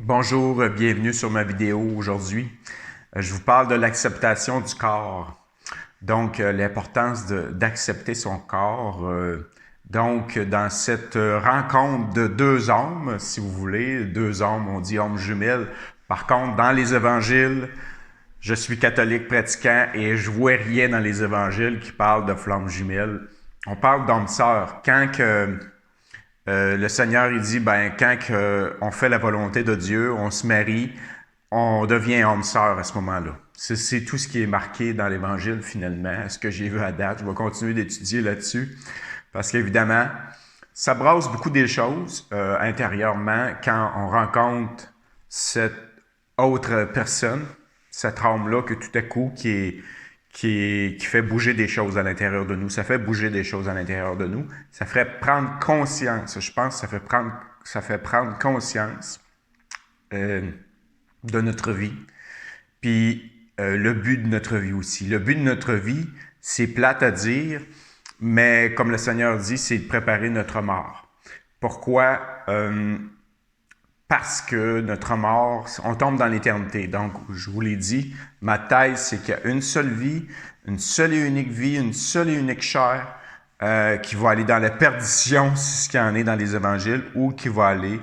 Bonjour, bienvenue sur ma vidéo aujourd'hui. Je vous parle de l'acceptation du corps. Donc, l'importance d'accepter son corps. Donc, dans cette rencontre de deux hommes, si vous voulez, deux hommes, on dit hommes jumelles. Par contre, dans les évangiles, je suis catholique pratiquant et je vois rien dans les évangiles qui parlent de flammes jumelles. On parle d'hommes sœurs. Le Seigneur, il dit, quand on fait la volonté de Dieu, on se marie, on devient homme-sœur à ce moment-là. C'est tout ce qui est marqué dans l'Évangile, finalement, ce que j'ai vu à date. Je vais continuer d'étudier là-dessus, parce qu'évidemment, ça brasse beaucoup des choses intérieurement quand on rencontre cette autre personne, cette âme-là, que tout à coup, qui fait bouger des choses à l'intérieur de nous. Ça fait bouger des choses à l'intérieur de nous. Ça ferait prendre conscience. Je pense que ça fait prendre conscience de notre vie. Puis le but de notre vie aussi. Le but de notre vie, c'est plate à dire, mais comme le Seigneur dit, c'est de préparer notre mort. Pourquoi? Parce que notre mort, on tombe dans l'éternité. Donc, je vous l'ai dit, ma thèse, c'est qu'il y a une seule vie, une seule et unique chair qui va aller dans la perdition, c'est ce qu'il y en est dans les évangiles, ou qui va aller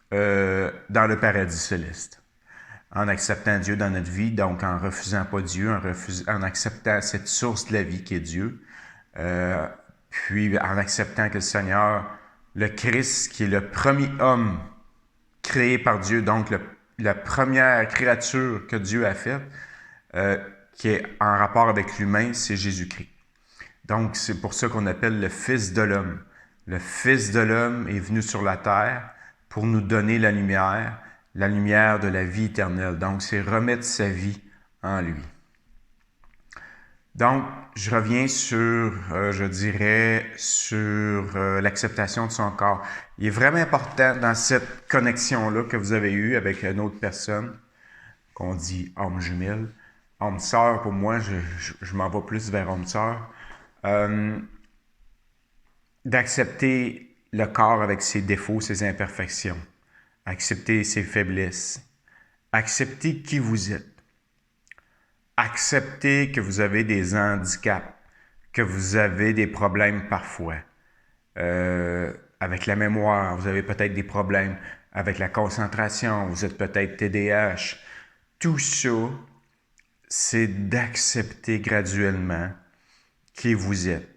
dans le paradis céleste. En acceptant Dieu dans notre vie, donc en refusant pas Dieu, en acceptant cette source de la vie qui est Dieu, puis en acceptant que le Seigneur, le Christ, qui est le premier homme créé par Dieu, donc la première créature que Dieu a faite, qui est en rapport avec l'humain, c'est Jésus-Christ. Donc, c'est pour ça qu'on appelle le Fils de l'homme. Le Fils de l'homme est venu sur la terre pour nous donner la lumière de la vie éternelle. Donc, c'est remettre sa vie en lui. Donc, je reviens sur, l'acceptation de son corps. Il est vraiment important dans cette connexion-là que vous avez eue avec une autre personne, qu'on dit homme jumelle. Homme sœur, pour moi, je m'en vais plus vers homme sœur. D'accepter le corps avec ses défauts, ses imperfections. Accepter ses faiblesses. Accepter qui vous êtes. Acceptez que vous avez des handicaps, que vous avez des problèmes parfois. Avec la mémoire, vous avez peut-être des problèmes. Avec la concentration, vous êtes peut-être TDAH. Tout ça, c'est d'accepter graduellement qui vous êtes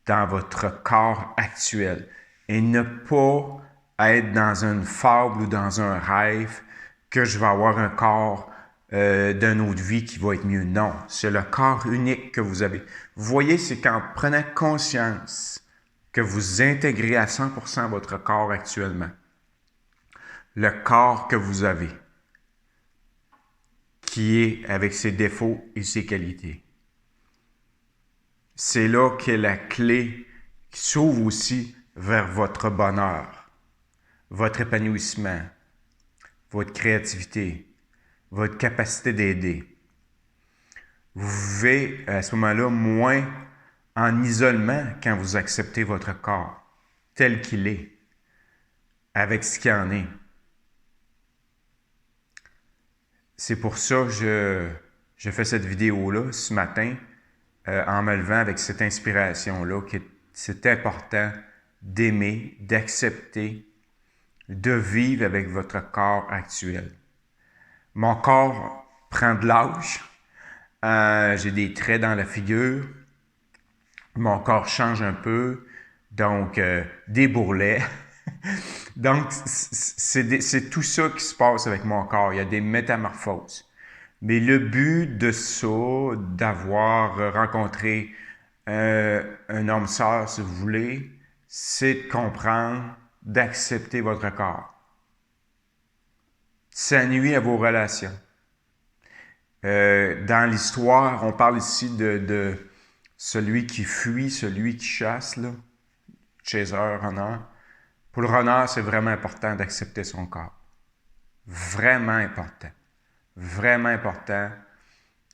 dans votre corps actuel et ne pas être dans une fable ou dans un rêve que je vais avoir un corps d'une autre vie qui va être mieux. Non, c'est le corps unique que vous avez. Vous voyez, c'est qu'en prenant conscience que vous intégrez à 100% votre corps actuellement, le corps que vous avez, qui est avec ses défauts et ses qualités. C'est là qu'est la clé qui s'ouvre aussi vers votre bonheur, votre épanouissement, votre créativité, votre capacité d'aider. Vous vivez à ce moment-là moins en isolement quand vous acceptez votre corps tel qu'il est, avec ce qu'il en est. C'est pour ça que je fais cette vidéo-là ce matin en me levant avec cette inspiration-là, que c'est important d'aimer, d'accepter, de vivre avec votre corps actuel. Mon corps prend de l'âge. J'ai des traits dans la figure. Mon corps change un peu. Donc, des bourrelets. Donc, c'est tout ça qui se passe avec mon corps. Il y a des métamorphoses. Mais le but de ça, d'avoir rencontré un homme sœur, si vous voulez, c'est de comprendre, d'accepter votre corps. Ça nuit à vos relations. Dans l'histoire, on parle ici de celui qui fuit, celui qui chasse, là. Chaser, runner. Pour le runner, c'est vraiment important d'accepter son corps. Vraiment important. Vraiment important.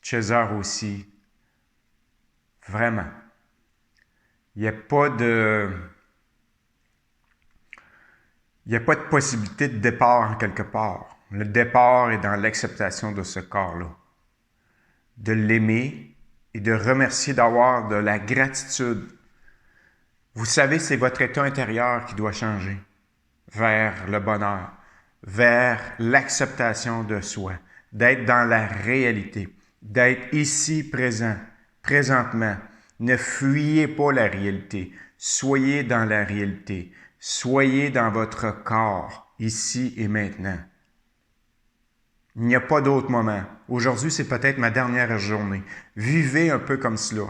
Chaser aussi. Vraiment. Il n'y a pas de possibilité de départ en quelque part. Le départ est dans l'acceptation de ce corps-là. De l'aimer et de remercier, d'avoir de la gratitude. Vous savez, c'est votre état intérieur qui doit changer vers le bonheur, vers l'acceptation de soi, d'être dans la réalité, d'être ici présent, présentement. Ne fuyez pas la réalité. Soyez dans la réalité. Soyez dans votre corps, ici et maintenant. Il n'y a pas d'autre moment. Aujourd'hui, c'est peut-être ma dernière journée. Vivez un peu comme cela.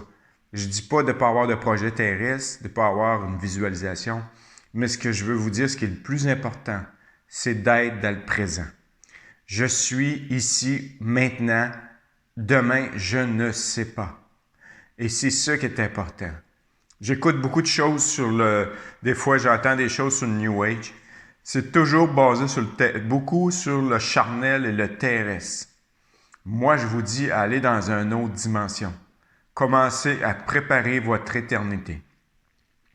Je ne dis pas de ne pas avoir de projet terrestre, de ne pas avoir une visualisation, mais ce que je veux vous dire, ce qui est le plus important, c'est d'être dans le présent. Je suis ici, maintenant. Demain, je ne sais pas. Et c'est ça qui est important. J'écoute beaucoup de choses sur des fois, j'entends des choses sur le New Age. C'est toujours basé beaucoup sur le charnel et le terrestre. Moi, je vous dis, allez dans une autre dimension. Commencez à préparer votre éternité.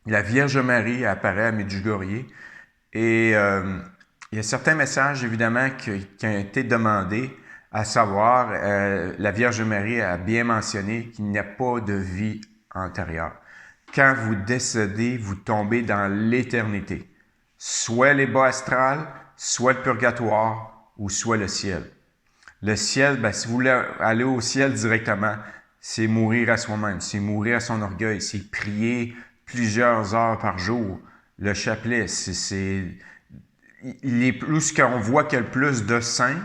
La Vierge Marie apparaît à Medjugorje et il y a certains messages, évidemment, qui ont été demandés, à savoir, la Vierge Marie a bien mentionné qu'il n'y a pas de vie antérieure. Quand vous décédez, vous tombez dans l'éternité. Soit les bas astrales, soit le purgatoire, ou soit le ciel. Le ciel, si vous voulez aller au ciel directement, c'est mourir à soi-même, c'est mourir à son orgueil, c'est prier plusieurs heures par jour. Le chapelet, ce qu'on voit qu'il y a le plus de saints,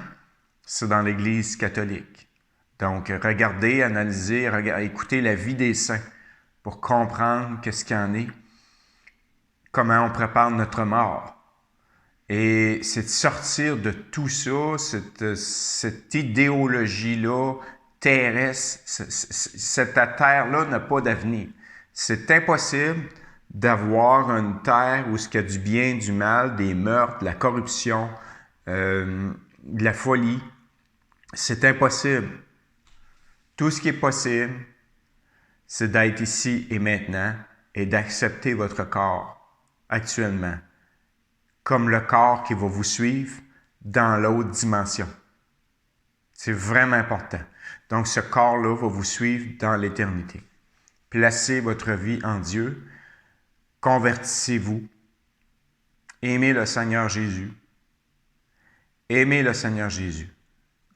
c'est dans l'Église catholique. Donc, regardez, analysez, écoutez la vie des saints pour comprendre qu'est-ce qu'il y en est, comment on prépare notre mort. Et c'est de sortir de tout ça, cette idéologie-là terrestre, cette terre-là n'a pas d'avenir. C'est impossible d'avoir une terre où il y a du bien, du mal, des meurtres, de la corruption, de la folie. C'est impossible. Tout ce qui est possible, c'est d'être ici et maintenant et d'accepter votre corps actuellement comme le corps qui va vous suivre dans l'autre dimension. C'est vraiment important. Donc, ce corps-là va vous suivre dans l'éternité. Placez votre vie en Dieu. Convertissez-vous. Aimez le Seigneur Jésus. Aimez le Seigneur Jésus.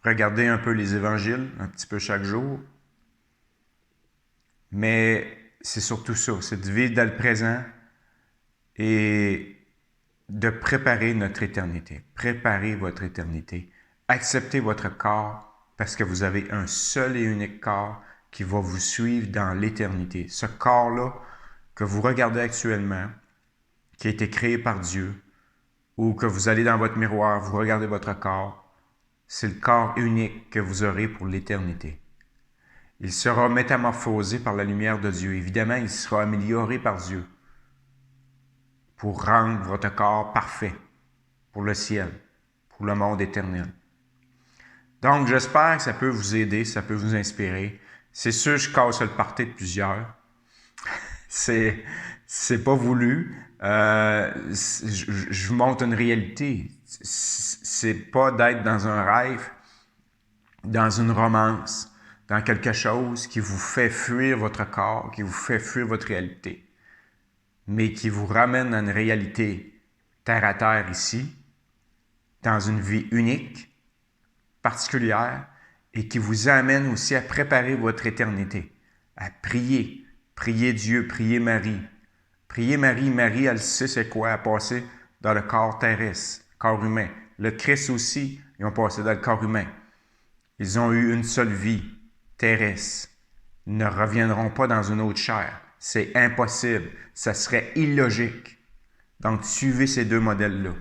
Regardez un peu les évangiles, un petit peu chaque jour. Mais c'est surtout ça, c'est de vivre dans le présent et de préparer notre éternité. Préparez votre éternité. Acceptez votre corps parce que vous avez un seul et unique corps qui va vous suivre dans l'éternité. Ce corps-là que vous regardez actuellement, qui a été créé par Dieu, ou que vous allez dans votre miroir, vous regardez votre corps, c'est le corps unique que vous aurez pour l'éternité. Il sera métamorphosé par la lumière de Dieu. Évidemment, il sera amélioré par Dieu pour rendre votre corps parfait pour le ciel, pour le monde éternel. Donc, j'espère que ça peut vous aider, ça peut vous inspirer. C'est sûr, je casse le party de plusieurs. C'est pas voulu. Je vous montre une réalité. C'est pas d'être dans un rêve, dans une romance, dans quelque chose qui vous fait fuir votre corps, qui vous fait fuir votre réalité, mais qui vous ramène à une réalité terre à terre ici, dans une vie unique, particulière, et qui vous amène aussi à préparer votre éternité, à prier. Priez Dieu, priez Marie. Priez Marie. Marie, elle sait c'est quoi, elle a passé dans le corps terrestre, corps humain. Le Christ aussi, ils ont passé dans le corps humain. Ils ont eu une seule vie terrestre. Ils ne reviendront pas dans une autre chair. C'est impossible. Ça serait illogique. Donc, suivez ces deux modèles-là.